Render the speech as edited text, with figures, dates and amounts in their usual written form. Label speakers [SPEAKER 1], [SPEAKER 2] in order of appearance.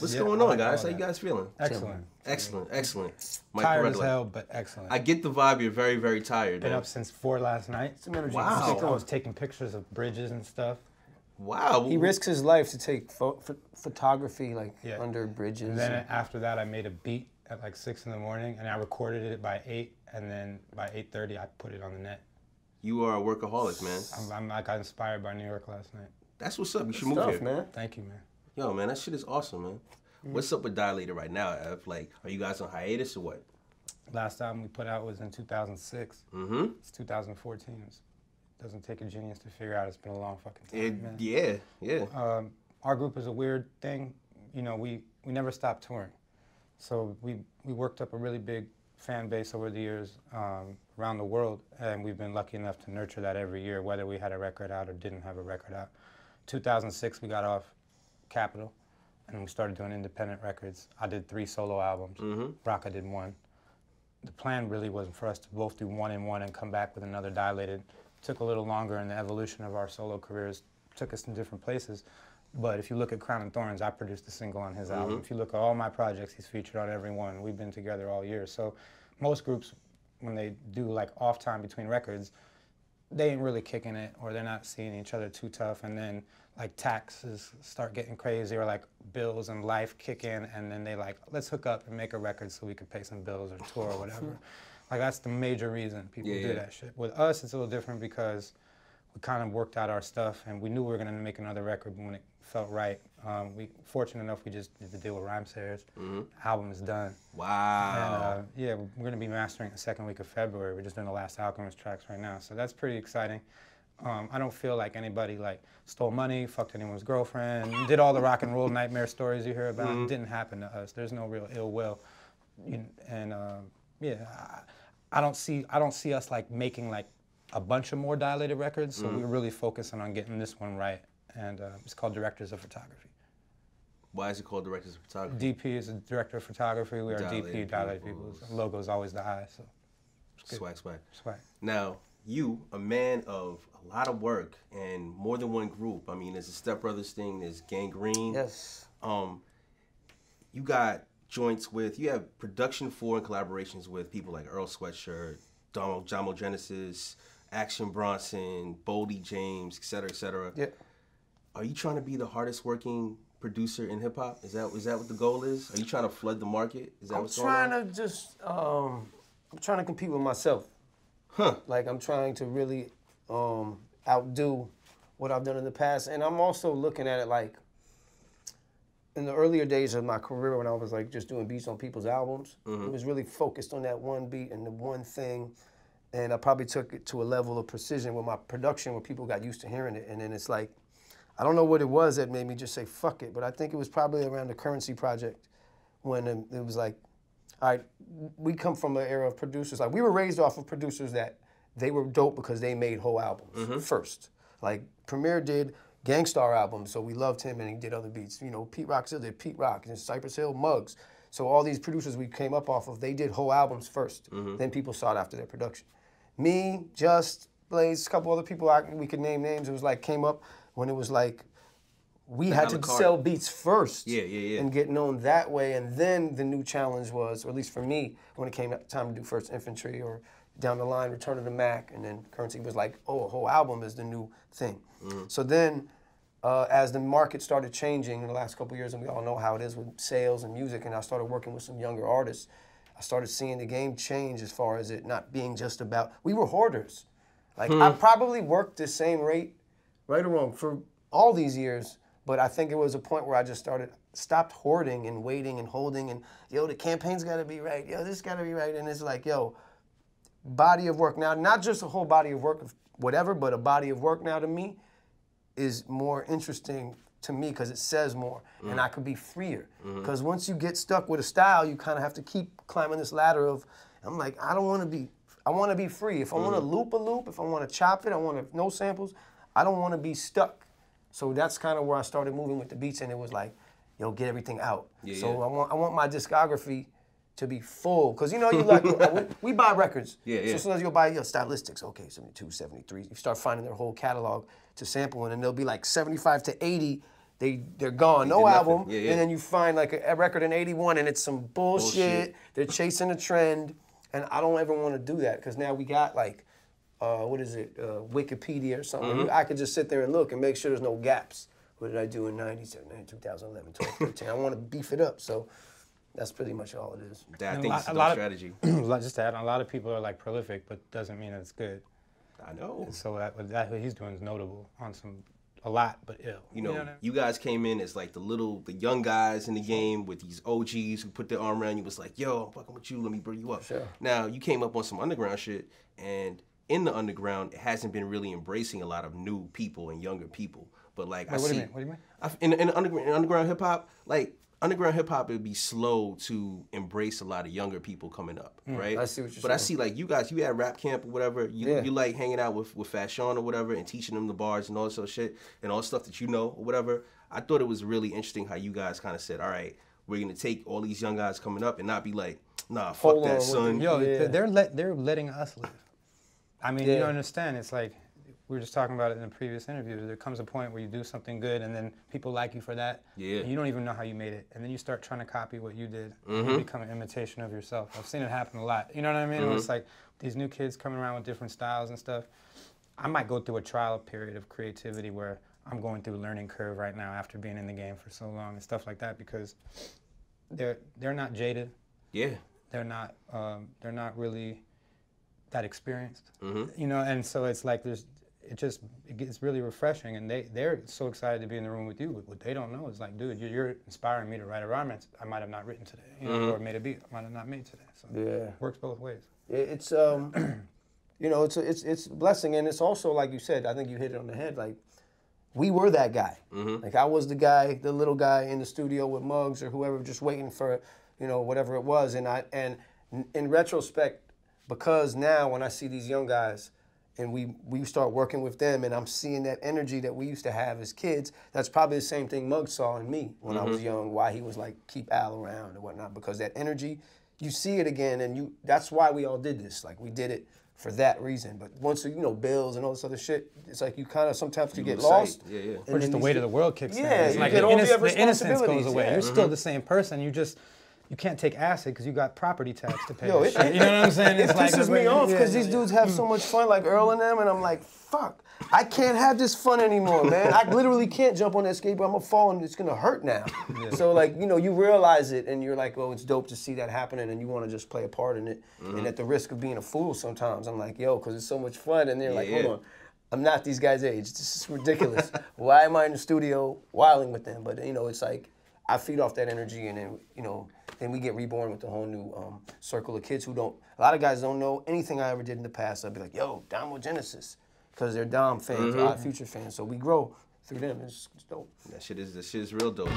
[SPEAKER 1] What's going on, guys? How you guys feeling?
[SPEAKER 2] Excellent.
[SPEAKER 1] Excellent, excellent.
[SPEAKER 2] Tired as hell, but excellent.
[SPEAKER 1] I get the vibe. You're very, very tired.
[SPEAKER 2] Been up since 4 last night.
[SPEAKER 3] Some energy.
[SPEAKER 1] Wow.
[SPEAKER 2] I was taking pictures of bridges and stuff.
[SPEAKER 1] Wow.
[SPEAKER 3] He risks his life to take photography under bridges.
[SPEAKER 2] And then after that, I made a beat at like 6 in the morning, and I recorded it by 8, and then by 8:30, I put it on the net.
[SPEAKER 1] You are a workaholic, man.
[SPEAKER 2] I got inspired by New York last night.
[SPEAKER 1] That's what's up. You should move here,
[SPEAKER 3] man.
[SPEAKER 2] Thank you, man.
[SPEAKER 1] Yo, man, that shit is awesome, man. What's up with Dilated right now, Ev? Like, are you guys on hiatus or what?
[SPEAKER 2] Last album we put out was in 2006.
[SPEAKER 1] Mm-hmm.
[SPEAKER 2] It's 2014. It doesn't take a genius to figure out. It's been a long fucking time, man.
[SPEAKER 1] Yeah.
[SPEAKER 2] Our group is a weird thing. You know, we never stopped touring. So we worked up a really big fan base over the years around the world, and we've been lucky enough to nurture that every year, whether we had a record out or didn't have a record out. 2006, we got off Capitol, and we started doing independent records. I did 3 solo albums. Rakaa did 1. The plan really wasn't for us to both do 1 and 1 and come back with another Dilated. It took a little longer, and the evolution of our solo careers took us in different places. But if you look at Crown and Thorns, I produced a single on his album. If you look at all my projects, he's featured on every one. We've been together all year. So most groups, when they do like off time between records, they ain't really kicking it, or they're not seeing each other too tough. And then like taxes start getting crazy, or like bills and life kick in, and then they like, let's hook up and make a record so we can pay some bills or tour or whatever. Like that's the major reason people do that shit. With us, it's a little different because we kind of worked out our stuff, and we knew we were gonna make another record when it felt right. We fortunate enough, we just did the deal with Rhymesayers. Album is done.
[SPEAKER 1] Wow.
[SPEAKER 2] And yeah, we're gonna be mastering the 2nd week of February. We're just doing the last Alchemist tracks right now, so that's pretty exciting. I don't feel like anybody like stole money, fucked anyone's girlfriend, did all the rock and roll nightmare stories you hear about. It didn't happen to us. There's no real ill will, and yeah, I don't see us like making like a bunch of more Dilated records. So we're really focusing on getting this one right, and it's called Directors of Photography.
[SPEAKER 1] Why is it called Directors of Photography?
[SPEAKER 2] DP is a director of photography. We are DP, Dilated Peoples. Logo is always the eye. So
[SPEAKER 1] swag.
[SPEAKER 2] swag.
[SPEAKER 1] Now, you, a man of a lot of work and more than one group. I mean, there's a Step Brothers thing, there's Gangrene.
[SPEAKER 3] Yes.
[SPEAKER 1] You got joints with, you have production for and collaborations with people like Earl Sweatshirt, Jamo Genesis, Action Bronson, Boldy James, et cetera, et cetera.
[SPEAKER 3] Yeah.
[SPEAKER 1] Are you trying to be the hardest working producer in hip hop? Is that what the goal is? Are you trying to flood the market? Is that what's going on?
[SPEAKER 3] I'm trying to compete with myself. Like I'm trying to really outdo what I've done in the past, and I'm also looking at it like in the earlier days of my career when I was like just doing beats on people's albums. It was really focused on that one beat and the one thing, and I probably took it to a level of precision with my production where people got used to hearing it, and then it's like, I don't know what it was that made me just say fuck it, but I think it was probably around the Currency project when it was like, all right, we come from an era of producers. Like we were raised off of producers that they were dope because they made whole albums first. Like Premier did Gangstar albums, so we loved him, and he did other beats. You know, Pete Rock still did Pete Rock, and Cypress Hill, Muggs. So all these producers we came up off of, they did whole albums first. Then people sought after their production. Me, Just, Blaze, a couple other people we could name names. It was like came up when it was like we had to sell beats first and get known that way, and then the new challenge was, or at least for me, when it came time to do First Infantry or down the line, Return of the Mac, and then Currency was like, oh, a whole album is the new thing. So then, as the market started changing in the last couple of years, and we all know how it is with sales and music, and I started working with some younger artists, I started seeing the game change as far as it not being just about, we were hoarders. Like, I probably worked the same rate, right or wrong, for all these years, but I think it was a point where I just stopped hoarding and waiting and holding and, yo, the campaign's gotta be right, yo, this gotta be right, and it's like, yo, body of work now, not just a whole body of work of whatever, but a body of work now to me is more interesting to me because it says more, and I could be freer. Because once you get stuck with a style, you kind of have to keep climbing this ladder of, I'm like, I want to be free. If I want to loop a loop, if I want to chop it, I want to no samples, I don't want to be stuck. So that's kind of where I started moving with the beats, and it was like, yo, get everything out. So I want my discography to be full, because you know, you like we buy records. So as soon as you buy your stylistics, okay, 72, 73, you start finding their whole catalog to sample in, and there'll be like 75 to 80 they're gone, no
[SPEAKER 1] did nothing.
[SPEAKER 3] album,
[SPEAKER 1] Yeah, yeah.
[SPEAKER 3] and then you find like a record in '81 and it's some bullshit. They're chasing a trend, and I don't ever want to do that because now we got like, what is it, Wikipedia or something. I could just sit there and look and make sure there's no gaps. What did I do in 2011, 12, 13? I want to beef it up, so that's pretty much all it is.
[SPEAKER 1] I think it's a strategy.
[SPEAKER 2] Just to add on, a lot of people are like prolific, but doesn't mean that it's good.
[SPEAKER 1] I know.
[SPEAKER 2] And so what he's doing is notable on a lot, but ill.
[SPEAKER 1] You know,
[SPEAKER 2] what I mean?
[SPEAKER 1] you guys came in as like the young guys in the game with these OGs who put their arm around you. Was like, yo, I'm fucking with you. Let me bring you up.
[SPEAKER 3] Sure.
[SPEAKER 1] Now you came up on some underground shit, and in the underground, it hasn't been really embracing a lot of new people and younger people. But like,
[SPEAKER 2] Wait, what do you mean? What do you mean?
[SPEAKER 1] In underground hip hop, like underground hip hop, it'd be slow to embrace a lot of younger people coming up, right?
[SPEAKER 3] I see what you're
[SPEAKER 1] But
[SPEAKER 3] saying.
[SPEAKER 1] I see like you guys, you had rap camp or whatever. You like hanging out with Fashion or whatever and teaching them the bars and all this sort of shit and all the stuff that you know or whatever. I thought it was really interesting how you guys kind of said, all right, we're gonna take all these young guys coming up and not be like, nah, fuck
[SPEAKER 3] Hold
[SPEAKER 1] that,
[SPEAKER 3] on,
[SPEAKER 1] son.
[SPEAKER 2] Yo,
[SPEAKER 3] Yeah.
[SPEAKER 2] they're letting us live. I mean, you don't understand. It's like we were just talking about it in a previous interview. There comes a point where you do something good, and then people like you for that.
[SPEAKER 1] Yeah.
[SPEAKER 2] And you don't even know how you made it, and then you start trying to copy what you did. And you become an imitation of yourself. I've seen it happen a lot. You know what I mean? Where it's like these new kids coming around with different styles and stuff. I might go through a trial period of creativity where I'm going through a learning curve right now after being in the game for so long and stuff like that because they're not jaded.
[SPEAKER 1] Yeah.
[SPEAKER 2] They're not really that experienced, you know, and so it's like it gets really refreshing, and they're so excited to be in the room with you. What they don't know is like, dude, you're inspiring me to write a rhyme I might have not written today, you know, or made a beat I might have not made today. So it works both ways.
[SPEAKER 3] It's you know, it's a blessing, and it's also like you said. I think you hit it on the head. Like we were that guy. Like I was the guy, the little guy in the studio with Muggs or whoever, just waiting for, you know, whatever it was. And in retrospect, because now when I see these young guys and we start working with them and I'm seeing that energy that we used to have as kids, that's probably the same thing Muggs saw in me when I was young, why he was like, keep Al around and whatnot, because that energy, you see it again, and that's why we all did this. Like we did it for that reason. But once, you know, bills and all this other shit, it's like you kind of sometimes you get lost.
[SPEAKER 1] Yeah, yeah.
[SPEAKER 2] Or just the weight of the world kicks in.
[SPEAKER 3] Yeah,
[SPEAKER 2] It's
[SPEAKER 3] you
[SPEAKER 2] like
[SPEAKER 3] get all the
[SPEAKER 2] the innocence goes
[SPEAKER 3] responsibilities,
[SPEAKER 2] away.
[SPEAKER 3] yeah.
[SPEAKER 2] You're still the same person. You can't take acid because you got property tax to pay.
[SPEAKER 3] Yo,
[SPEAKER 2] and shit. You know what I'm saying?
[SPEAKER 3] It pisses me off because these dudes have so much fun, like Earl and them, and I'm like, fuck, I can't have this fun anymore, man. I literally can't jump on that skateboard. I'm gonna fall and it's gonna hurt now. So like, you know, you realize it and you're like, oh, it's dope to see that happening, and you want to just play a part in it. And at the risk of being a fool sometimes, I'm like, yo, because it's so much fun. And they're like, hold on, I'm not these guys' age. This is ridiculous. Why am I in the studio wilding with them? But you know, it's like I feed off that energy, and then you know. Then we get reborn with a whole new circle of kids who don't, a lot of guys don't know anything I ever did in the past. I'd be like, yo, Damo Genesis, because they're Dom fans, Odd Future fans. So we grow through them. It's dope.
[SPEAKER 1] That shit is real dope.